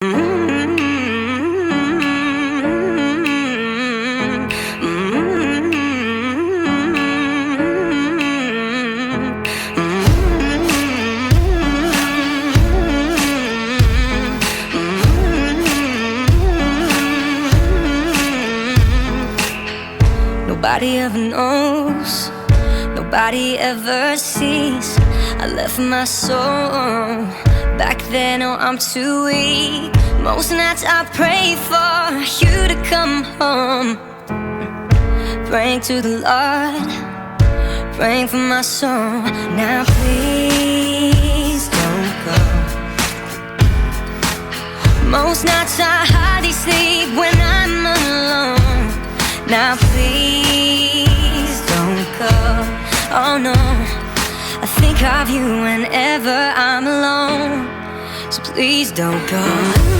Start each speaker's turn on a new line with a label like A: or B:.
A: Nobody ever knows, nobody ever sees. I left my soul back then, oh I'm too weak. Most nights I pray for you to come home, praying to the Lord, praying for my soul. Now please don't go. Most nights I hardly sleep when I'm alone. Now please don't go. Oh no, I think of you whenever I'm alone. So please don't go.